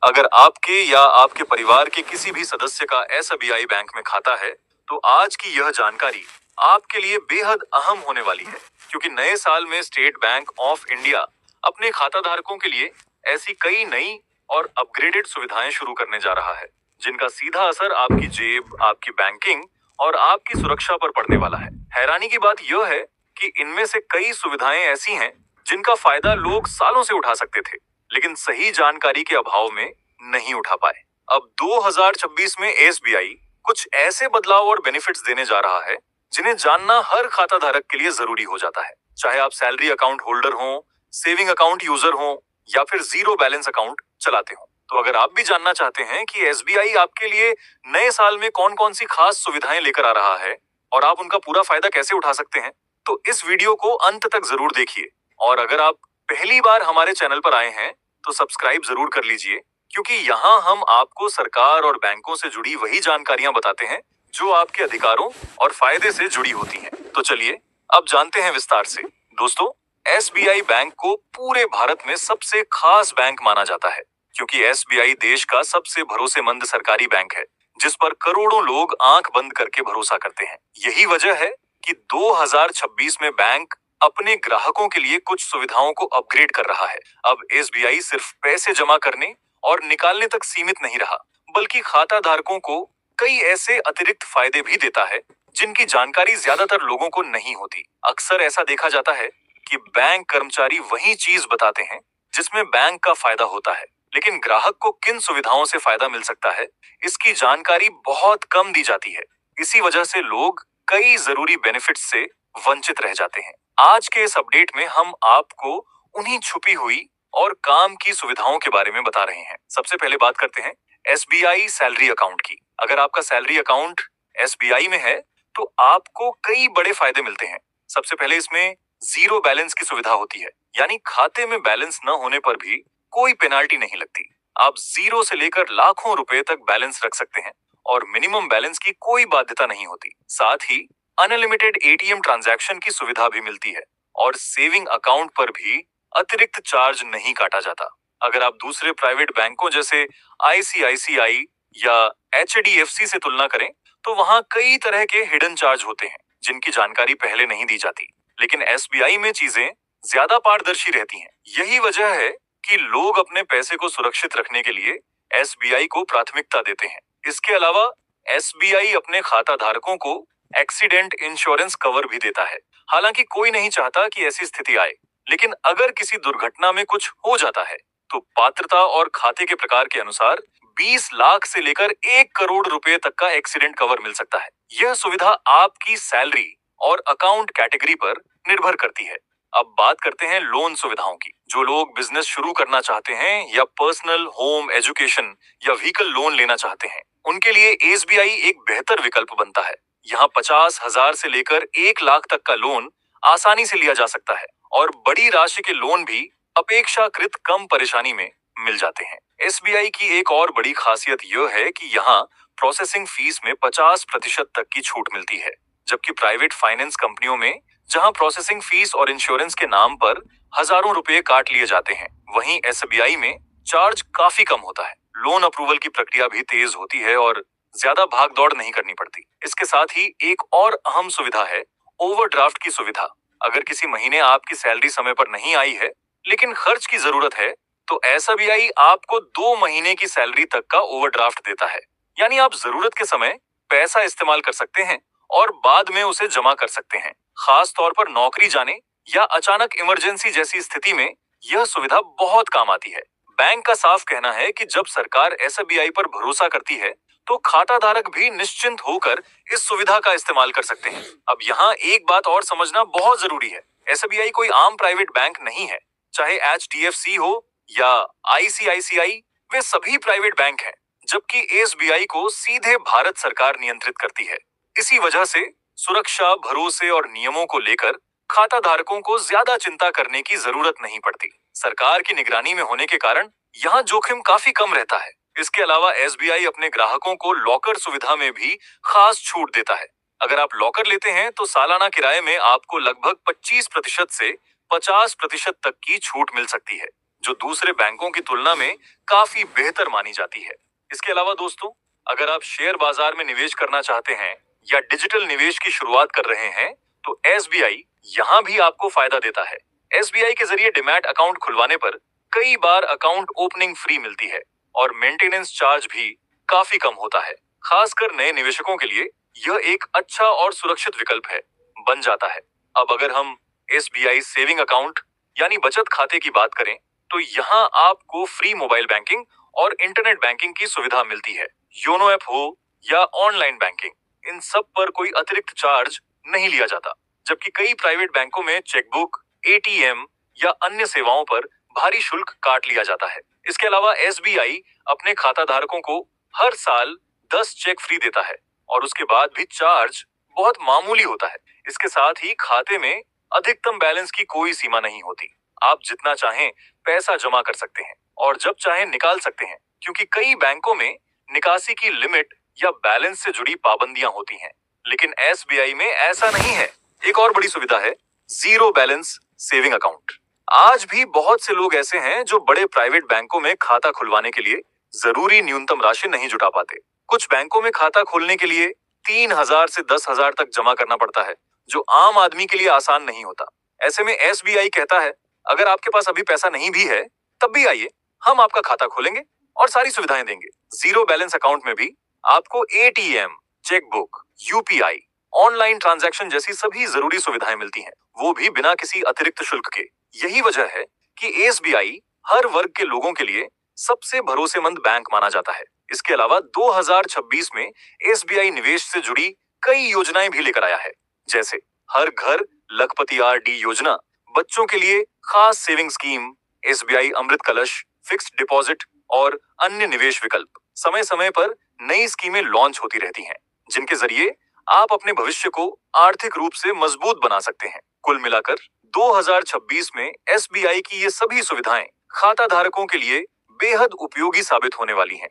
अगर आपके या आपके परिवार के किसी भी सदस्य का एसबीआई बैंक में खाता है, तो आज की यह जानकारी आपके लिए बेहद अहम होने वाली है, क्योंकि नए साल में स्टेट बैंक ऑफ इंडिया अपने खाता धारकों के लिए ऐसी कई नई और अपग्रेडेड सुविधाएं शुरू करने जा रहा है, जिनका सीधा असर आपकी जेब, आपकी बैंकिंग और आपकी सुरक्षा पर पड़ने वाला है। हैरानी की बात यह है कि इनमें से कई सुविधाएं ऐसी हैं जिनका फायदा लोग सालों से उठा सकते थे, लेकिन सही जानकारी के अभाव में नहीं उठा पाए। अब 2026 में एसबीआई कुछ ऐसे बदलाव और बेनिफिट्स देने जा रहा है जिन्हें जानना हर खाता धारक के लिए जरूरी हो जाता है। चाहे आप सैलरी अकाउंट होल्डर हो, सेविंग अकाउंट यूजर हो या फिर जीरो बैलेंस अकाउंट चलाते हो। तो अगर आप भी जानना चाहते हैं कि एसबीआई आपके लिए नए साल में कौन कौन सी खास सुविधाएं लेकर आ रहा है और आप उनका पूरा फायदा कैसे उठा सकते हैं, तो इस वीडियो को अंत तक जरूर देखिए। और अगर आप पहली बार हमारे चैनल पर आए हैं तो सब्सक्राइब जरूर कर लीजिए, क्योंकि यहाँ हम आपको सरकार और बैंकों से जुड़ी वही जानकारियां बताते हैं जो आपके अधिकारों और फायदे से जुड़ी होती हैं। तो चलिए अब जानते हैं विस्तार से। दोस्तों, एसबीआई बैंक को पूरे भारत में सबसे खास बैंक माना जाता है, क्योंकि एसबीआई देश का सबसे भरोसेमंद सरकारी बैंक है, जिस पर करोड़ों लोग आंख बंद करके भरोसा करते हैं। यही वजह है कि 2026 में बैंक अपने ग्राहकों के लिए कुछ सुविधाओं को अपग्रेड कर रहा है। अब एसबीआई सिर्फ पैसे जमा करने और निकालने तक सीमित नहीं रहा, बल्कि खाता धारकों को कई ऐसे अतिरिक्त फायदे भी देता है जिनकी जानकारी ज्यादातर लोगों को नहीं होती। अक्सर ऐसा देखा जाता है कि बैंक कर्मचारी वही चीज बताते हैं जिसमें बैंक का फायदा होता है, लेकिन ग्राहक को किन सुविधाओं से फायदा मिल सकता है, इसकी जानकारी बहुत कम दी जाती है। इसी वजह से लोग कई जरूरी बेनिफिट्स से वंचित रह जाते हैं। आज के इस अपडेट में हम आपको उन्हीं छुपी हुई और काम की सुविधाओं के बारे में बता रहे हैं। सबसे पहले बात करते हैं एसबीआई सैलरी अकाउंट की। अगर आपका सैलरी अकाउंट एसबीआई में है तो आपको कई बड़े फायदे मिलते हैं। सबसे पहले इसमें जीरो बैलेंस की सुविधा होती है, यानी खाते में बैलेंस न होने पर भी कोई पेनाल्टी नहीं लगती। आप जीरो से लेकर लाखों रुपए तक बैलेंस रख सकते हैं और मिनिमम बैलेंस की कोई बाध्यता नहीं होती। साथ ही अनलिमिटेड एटीएम ट्रांजैक्शन की सुविधा भी मिलती है और सेविंग अकाउंट पर भी अतिरिक्त चार्ज नहीं काटा जाता। अगर आप दूसरे प्राइवेट बैंकों जैसे आईसीआईसीआई या एचडीएफसी से तुलना करें तो वहां कई तरह के हिडन चार्ज होते हैं जिनकी जानकारी पहले नहीं दी जाती, लेकिन एसबीआई में चीजें ज्यादा पारदर्शी रहती हैं। यही वजह है कि लोग अपने पैसे को सुरक्षित रखने के लिए एसबीआई को प्राथमिकता देते हैं। इसके अलावा एसबीआई अपने खाता धारकों को एक्सीडेंट इंश्योरेंस कवर भी देता है। हालांकि कोई नहीं चाहता कि ऐसी स्थिति आए, लेकिन अगर किसी दुर्घटना में कुछ हो जाता है तो पात्रता और खाते के प्रकार के अनुसार 20 लाख से लेकर 1 करोड़ रुपए तक का एक्सीडेंट कवर मिल सकता है। यह सुविधा आपकी सैलरी और अकाउंट कैटेगरी पर निर्भर करती है। अब बात करते हैं लोन सुविधाओं की। जो लोग बिजनेस शुरू करना चाहते हैं या पर्सनल, होम, एजुकेशन या व्हीकल लोन लेना चाहते हैं, उनके लिए एसबीआई एक बेहतर विकल्प बनता है। यहाँ 50,000 से लेकर 1 लाख तक का लोन आसानी से लिया जा सकता है और बड़ी राशि के लोन भी अपेक्षाकृत कम परेशानी में मिल जाते हैं। एसबीआई की एक और बड़ी खासियत यह है कि यहाँ प्रोसेसिंग फीस में 50% तक की छूट मिलती है, जबकि प्राइवेट फाइनेंस कंपनियों में जहाँ प्रोसेसिंग फीस और इंश्योरेंस के नाम पर हजारों रुपए काट लिए जाते हैं, वहीं एसबीआई में चार्ज काफी कम होता है। लोन अप्रूवल की प्रक्रिया भी तेज होती है और ज्यादा भाग दौड़ नहीं करनी पड़ती। इसके साथ ही एक और अहम सुविधा है ओवरड्राफ्ट की सुविधा। अगर किसी महीने आपकी सैलरी समय पर नहीं आई है लेकिन खर्च की जरूरत है, तो एसबीआई आपको 2 महीने की सैलरी तक का ओवरड्राफ्ट देता है। यानी आप जरूरत के समय पैसा इस्तेमाल कर सकते हैं और बाद में उसे जमा कर सकते हैं। खास तौर पर नौकरी जाने या अचानक इमरजेंसी जैसी स्थिति में यह सुविधा बहुत काम आती है। बैंक का साफ कहना है कि जब सरकार एसबीआई पर भरोसा करती है तो खाता धारक भी निश्चिंत होकर इस सुविधा का इस्तेमाल कर सकते हैं। अब यहाँ एक बात और समझना बहुत जरूरी है, एसबीआई कोई आम प्राइवेट बैंक नहीं है। चाहे एचडीएफसी हो या आईसीआईसीआई, वे सभी प्राइवेट बैंक हैं, जबकि एसबीआई को सीधे भारत सरकार नियंत्रित करती है। इसी वजह से सुरक्षा, भरोसे और नियमों को लेकर खाता धारकों को ज्यादा चिंता करने की जरूरत नहीं पड़ती। सरकार की निगरानी में होने के कारण यहाँ जोखिम काफी कम रहता है। इसके अलावा एसबीआई अपने ग्राहकों को लॉकर सुविधा में भी खास छूट देता है। अगर आप लॉकर लेते हैं तो सालाना किराए में आपको लगभग 25% से 50% तक की छूट मिल सकती है, जो दूसरे बैंकों की तुलना में काफी बेहतर मानी जाती है। इसके अलावा दोस्तों, अगर आप शेयर बाजार में निवेश करना चाहते हैं या डिजिटल निवेश की शुरुआत कर रहे हैं, तो एसबीआई यहाँ भी आपको फायदा देता है। एसबीआई के जरिए डिमैट अकाउंट खुलवाने पर कई बार अकाउंट ओपनिंग फ्री मिलती है और मेंटेनेंस चार्ज भी काफी कम होता है। खासकर नए निवेशकों के लिए यह एक अच्छा और सुरक्षित विकल्प बन जाता है। अब अगर हम एसबीआई सेविंग अकाउंट यानी बचत खाते की बात करें, तो यहाँ आपको फ्री मोबाइल बैंकिंग और इंटरनेट बैंकिंग की सुविधा मिलती है। योनो ऐप हो या ऑनलाइन बैंकिंग, इन सब पर कोई अतिरिक्त चार्ज नहीं लिया जाता, जबकि कई प्राइवेट बैंकों में चेकबुक, एटीएम या अन्य सेवाओं पर भारी शुल्क काट लिया जाता है। इसके अलावा एसबीआई अपने खाता धारकों को हर साल 10 चेक फ्री देता है और उसके बाद भी चार्ज बहुत मामूली होता है। इसके साथ ही खाते में अधिकतम बैलेंस की कोई सीमा नहीं होती। आप जितना चाहें पैसा जमा कर सकते हैं और जब चाहें निकाल सकते हैं, क्योंकि कई बैंकों में निकासी की लिमिट या बैलेंस से जुड़ी पाबंदियां होती हैं, लेकिन एसबीआई में ऐसा नहीं है। एक और बड़ी सुविधा है जीरो बैलेंस सेविंग अकाउंट। आज भी बहुत से लोग ऐसे हैं जो बड़े प्राइवेट बैंकों में खाता खुलवाने के लिए जरूरी न्यूनतम राशि नहीं जुटा पाते। कुछ बैंकों में खाता खोलने के लिए 3,000 से 10,000 तक जमा करना पड़ता है, जो आम आदमी के लिए आसान नहीं होता। ऐसे में एसबीआई कहता है, अगर आपके पास अभी पैसा नहीं भी है, तब भी आइए, हम आपका खाता खोलेंगे और सारी सुविधाएं देंगे। जीरो बैलेंस अकाउंट में भी आपको ATM, chequebook, UPI, online transaction जैसी सभी जरूरी सुविधाएं मिलती हैं, वो भी बिना किसी अतिरिक्त शुल्क के। यही वजह है कि एसबीआई हर वर्ग के लोगों के लिए सबसे भरोसेमंद बैंक माना जाता है। इसके अलावा 2026 में एसबीआई निवेश से जुड़ी कई योजनाएं भी लेकर आया है, जैसे हर घर लखपति आरडी योजना, बच्चों के लिए खास सेविंग स्कीम, एसबीआई अमृत कलश, फिक्स्ड डिपॉजिट और अन्य निवेश विकल्प। समय समय पर नई स्कीमें लॉन्च होती रहती हैं, जिनके जरिए आप अपने भविष्य को आर्थिक रूप से मजबूत बना सकते हैं। कुल मिलाकर 2026 में एसबीआई की ये सभी सुविधाएं खाता धारकों के लिए बेहद उपयोगी साबित होने वाली हैं।